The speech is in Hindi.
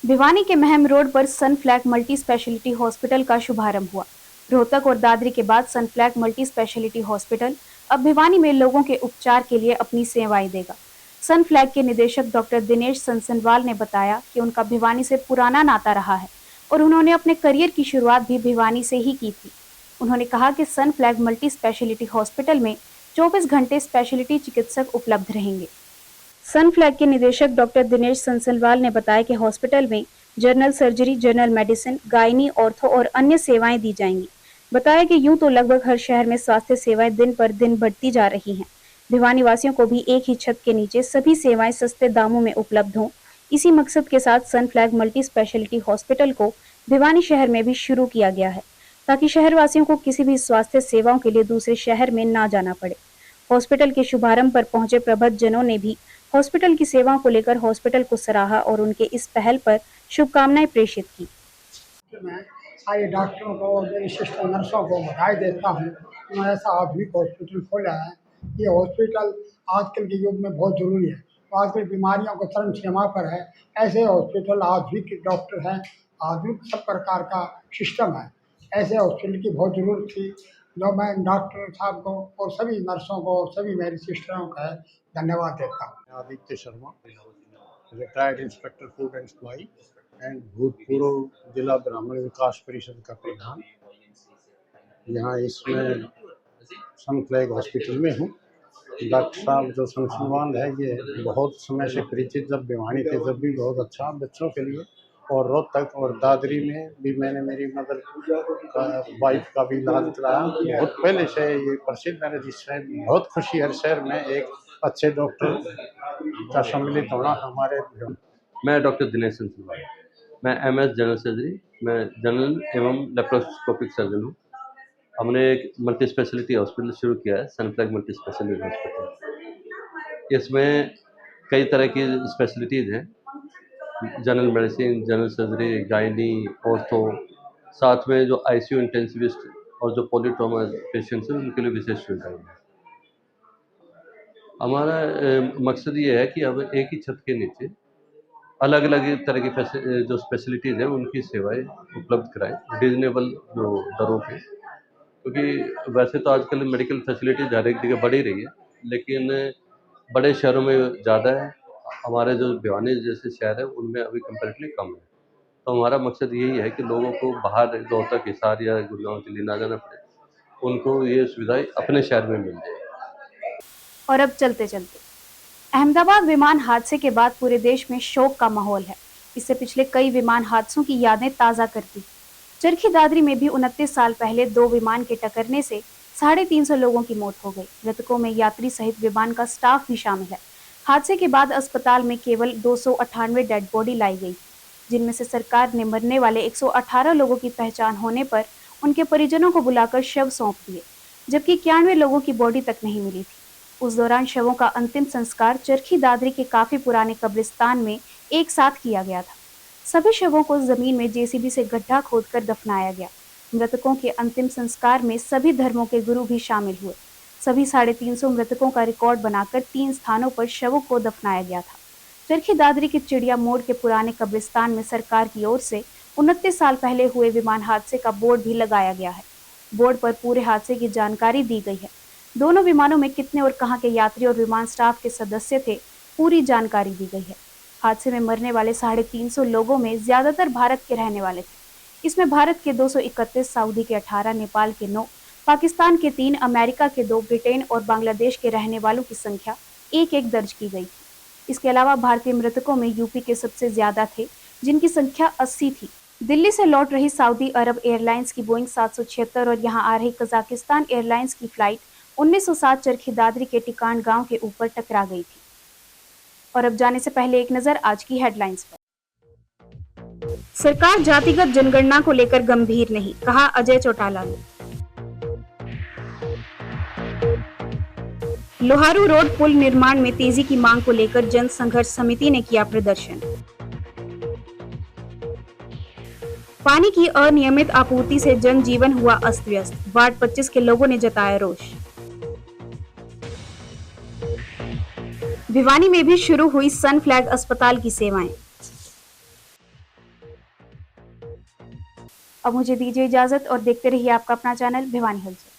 भिवानी के महम रोड पर सनफ्लैग मल्टी स्पेशलिटी हॉस्पिटल का शुभारंभ हुआ। रोहतक और दादरी के बाद सनफ्लैग मल्टी स्पेशलिटी हॉस्पिटल अब भिवानी में लोगों के उपचार के लिए अपनी सेवाएं देगा। सनफ्लैग के निदेशक डॉक्टर दिनेश संसनवाल ने बताया कि उनका भिवानी से पुराना नाता रहा है और उन्होंने अपने करियर की शुरुआत भी भिवानी से ही की थी। उन्होंने कहा कि सनफ्लैग मल्टी स्पेशलिटी हॉस्पिटल में 24 घंटे स्पेशलिटी चिकित्सक उपलब्ध रहेंगे। सनफ्लैग के निदेशक डॉक्टर दिनेश संसलवाल ने बताया कि हॉस्पिटल में general surgery, general medicine, gynae, ortho और अन्य सेवाएं दी जाएंगी। बताया कि यूं तो लगभग हर शहर में स्वास्थ्य सेवाएं दिन पर दिन बढ़ती जा रही हैं। भिवानी वासियों को भी एक ही छत के नीचे सभी सेवाएं सस्ते दामों में उपलब्ध हों। इसी मकसद के साथ सनफ्लैग मल्टी स्पेशलिटी हॉस्पिटल को भिवानी शहर में भी शुरू किया गया है, ताकि शहरवासियों को किसी भी स्वास्थ्य सेवाओं के लिए दूसरे शहर में ना जाना पड़े। हॉस्पिटल के शुभारंभ पर पहुंचे प्रबुद्धजनों ने भी हॉस्पिटल की सेवाओं को लेकर हॉस्पिटल को सराहा और उनके इस पहल पर शुभकामनाएं प्रेषित की। मैं सारे डॉक्टरों को और मेरी सिस्टर नर्सों को बधाई देता हूँ। उन्होंने ऐसा आधुनिक हॉस्पिटल खोला है। ये हॉस्पिटल आजकल के युग में बहुत ज़रूरी है। तो आजकल बीमारियों को चरम सीमा पर है। ऐसे हॉस्पिटल, आधुनिक डॉक्टर हैं, आधुनिक सब प्रकार का सिस्टम है। ऐसे हॉस्पिटल की बहुत ज़रूरत थी। जो मैं डॉक्टर साहब को और सभी नर्सों को और सभी मेरी सिस्टरों का धन्यवाद देता हूँ। Aditya Sharma, retired inspector food and supply and भूतपूर्व जिला ब्राह्मण विकास परिषद का प्रधान। यहाँ इसमें सनफ्लैग हॉस्पिटल में हूँ। डॉक्टर साहब जो संसनवाल है, ये बहुत समय से परिचित, जब भिवानी थे जब भी बहुत अच्छा बच्चों के लिए, और रोहतक और दादरी में भी मैंने मेरी मदर वाइफ का भी इलाज कराया। बहुत पहले से ये प्रसिद्ध है, जिससे बहुत खुशी हर शहर में एक अच्छे डॉक्टर का सम्मिलित होना हमारे। मैं डॉक्टर दिनेश संसनवाल, मैं एमएस जनरल सर्जरी, मैं जनरल एवं लेप्रोस्कोपिक सर्जन हूँ। हमने एक मल्टी स्पेशलिटी हॉस्पिटल शुरू किया है, सनफ्लैग मल्टी स्पेशलिटी हॉस्पिटल। इसमें कई तरह की स्पेशलिटीज़ हैं, general medicine, general surgery, gynae, ortho, साथ में जो आईसीयू इंटेंसिविस्ट और जो पॉलीट्रॉमा पेशेंट्स हैं उनके लिए विशेष सुविधाएं हैं। हमारा मकसद ये है कि अब एक ही छत के नीचे अलग अलग तरह की जो स्पेशलिटीज़ हैं उनकी सेवाएं उपलब्ध कराएं रीजनेबल जो दरों पे, क्योंकि वैसे तो आजकल मेडिकल फैसिलिटीज़ हर एक जगह बढ़ ही रही है, लेकिन बड़े शहरों में ज़्यादा है। हमारे जो भिवानी जैसे शहर है उनमें अभी कंपैरेटिवली कम है। तो हमारा मकसद यही है कि लोगों को बाहर रोहतक, हिसार या गुड़गांव के लिए ना जाना पड़े, उनको ये सुविधाएं अपने शहर में मिल जाए। और अब चलते चलते अहमदाबाद विमान हादसे के बाद पूरे देश में शोक का माहौल है। इससे पिछले कई विमान हादसों की यादें ताज़ा करती। चरखी दादरी में भी 29 साल पहले 2 विमान के टकरने से 350 लोगों की मौत हो गई। मृतकों में यात्री सहित विमान का स्टाफ भी शामिल है। हादसे के बाद अस्पताल में केवल 298 डेड बॉडी लाई गई, जिनमें से सरकार ने मरने वाले 118 लोगों की पहचान होने पर उनके परिजनों को बुलाकर शव सौंप दिए, जबकि 91 लोगों की बॉडी तक नहीं मिली थी। उस दौरान शवों का अंतिम संस्कार चरखी दादरी के काफी पुराने कब्रिस्तान में एक साथ किया गया था। सभी शवों को जमीन में जेसीबी से गड्ढा खोदकर दफनाया गया। मृतकों के अंतिम संस्कार में सभी धर्मों के गुरु भी शामिल हुए। सभी 350 मृतकों का रिकॉर्ड बनाकर 3 स्थानों पर शवों को दफनाया गया था। चरखी दादरी के चिड़िया मोड़ के पुराने कब्रिस्तान में सरकार की ओर से 29 साल पहले हुए विमान हादसे का बोर्ड भी लगाया गया है। बोर्ड पर पूरे हादसे की जानकारी दी गई है। दोनों विमानों में कितने और कहां के यात्री और विमान स्टाफ के सदस्य थे, पूरी जानकारी दी गई है। हादसे में मरने वाले 350 लोगों में ज्यादातर भारत के रहने वाले थे। इसमें भारत के 231, सऊदी के 18, नेपाल के 9, पाकिस्तान के 3, अमेरिका के 2, ब्रिटेन और बांग्लादेश के रहने वालों की संख्या एक दर्ज की गई थी। इसके अलावा भारतीय मृतकों में यूपी के सबसे ज्यादा थे, जिनकी संख्या 80 थी। दिल्ली से लौट रही सऊदी अरब एयरलाइंस की बोइंग 776 और यहाँ आ रही कजाकिस्तान एयरलाइंस की फ्लाइट 1907 चरखी दादरी के टिकाण गांव के ऊपर टकरा गई थी। और अब जाने से पहले एक नजर आज की हेडलाइंस पर। सरकार जातिगत जनगणना को लेकर गंभीर नहीं, कहा अजय चौटाला ने। लोहारू रोड पुल निर्माण में तेजी की मांग को लेकर जन संघर्ष समिति ने किया प्रदर्शन। पानी की अनियमित आपूर्ति से जनजीवन हुआ अस्त व्यस्त, वार्ड 25 के लोगों ने जताया रोष। भिवानी में भी शुरू हुई सनफ्लैग अस्पताल की सेवाएं। अब मुझे दीजिए इजाजत और देखते रहिए आपका अपना चैनल भिवानी हलचल।